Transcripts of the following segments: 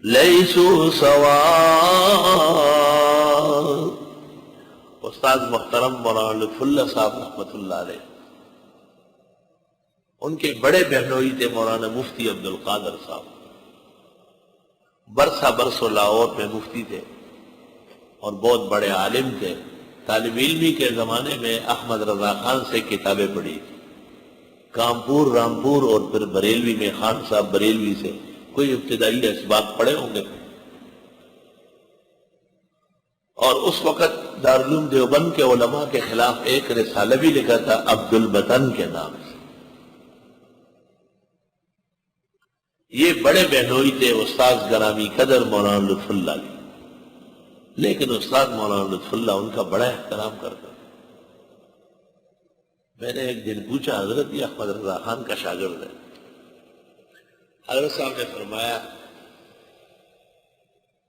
لیسوا سواء۔ استاد محترم مولانا لطف اللہ صاحب رحمۃ اللہ علیہ، ان کے بڑے بہنوئی تھے مولانا مفتی عبد القادر صاحب، برسا برسوں لاہور میں مفتی تھے اور بہت بڑے عالم تھے۔ طالب علمی کے زمانے میں احمد رضا خان سے کتابیں پڑھی تھی، کانپور، رامپور اور پھر بریلوی میں خان صاحب بریلوی سے کوئی ابتدائی اسباق پڑھے ہوں گے۔ اور اس وقت دارالعلوم دیوبند کے علماء کے خلاف ایک رسالہ بھی لکھا تھا عبد البطن کے نام سے۔ یہ بڑے بہنوئی تھے استاد گرامی قدر مولانا لطف اللہ علیہ، لیکن استاد مولانا لطف اللہ ان کا بڑا احترام کرتا تھا۔ میں نے ایک دن پوچھا، حضرت یہ احمد رضا خان کا شاگرد ہے؟ حضرت صاحب نے فرمایا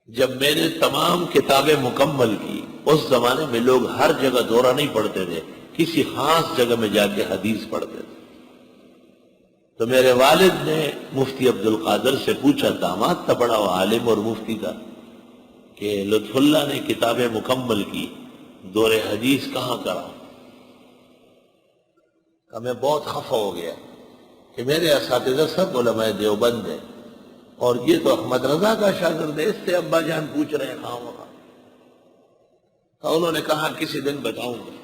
جب میں نے تمام کتابیں مکمل کی، اس زمانے میں لوگ ہر جگہ دورہ نہیں پڑھتے تھے، کسی خاص جگہ میں جا کے حدیث پڑھتے تھے۔ تو میرے والد نے مفتی عبد القادر سے پوچھا، داماد تھا بڑا وہ عالم اور مفتی تھا، کہ لطف اللہ نے کتابیں مکمل کی، دور حدیث کہاں کرا؟ کہ میں بہت خفا ہو گیا کہ میرے اساتذہ سب علماء دیوبند ہیں اور یہ تو احمد رضا کا شاگرد ہے، اس سے ابا جان پوچھ رہے ہیں خواہ وہاں۔ تو انہوں نے کہا کسی دن بتاؤں گا۔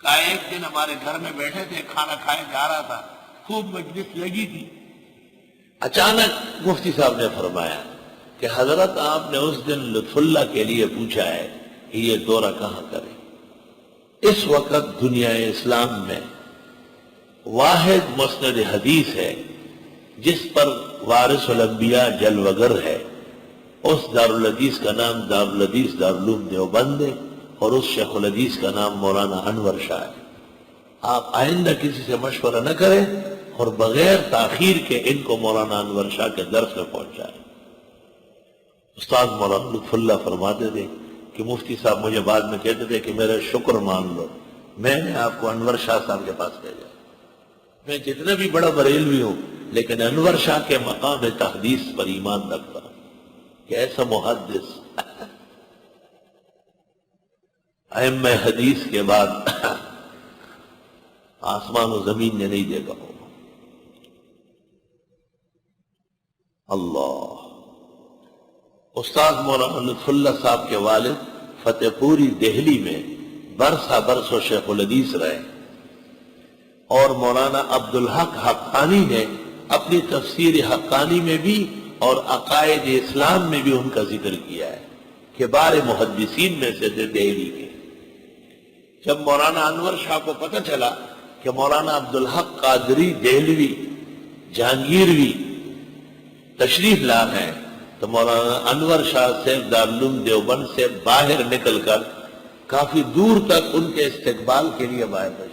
کہا ایک دن ہمارے گھر میں بیٹھے تھے، کھانا کھائے جا رہا تھا، خوب مجلس لگی تھی، اچانک مفتی صاحب نے فرمایا کہ حضرت آپ نے اس دن لطف اللہ کے لیے پوچھا ہے کہ یہ دورہ کہاں کرے۔ اس وقت دنیا اسلام میں واحد مسند حدیث ہے جس پر وارث الانبیاء جلوگر ہے، اس دارالحدیث کا نام دارالحدیث دارالعلوم دیوبند ہے اور اس شیخ الحدیث کا نام مولانا انور شاہ ہے۔ آپ آئندہ کسی سے مشورہ نہ کریں اور بغیر تاخیر کے ان کو مولانا انور شاہ کے درس میں پہنچائیں۔ استاد مولانا لطف اللہ فرماتے تھے کہ مفتی صاحب مجھے بعد میں کہتے تھے کہ میرا شکر مان لو، میں نے آپ کو انور شاہ صاحب کے پاس بھیجا۔ میں جتنا بھی بڑا بریلوی ہوں لیکن انور شاہ کے مقام تحدیث پر ایمان رکھتا ہوں کہ ایسا محدث ائمہ حدیث کے بعد آسمان و زمین نے نہیں دیکھا ہو۔ اللہ۔ استاد مولانا لطف اللہ صاحب کے والد فتح پوری دہلی میں برسا برسوں شیخ الحدیث رہے اور مولانا عبدالحق حقانی نے اپنی تفسیر حقانی میں بھی اور عقائد اسلام میں بھی ان کا ذکر کیا ہے کہ بار محدثین میں سے تھے دہلی کے۔ جب مولانا انور شاہ کو پتہ چلا کہ مولانا عبدالحق قادری دہلوی جہانگیروی تشریف لا ہے تو مولانا انور شاہ سے دارالعلوم دیوبند سے باہر نکل کر کافی دور تک ان کے استقبال کے لیے باہر تشریف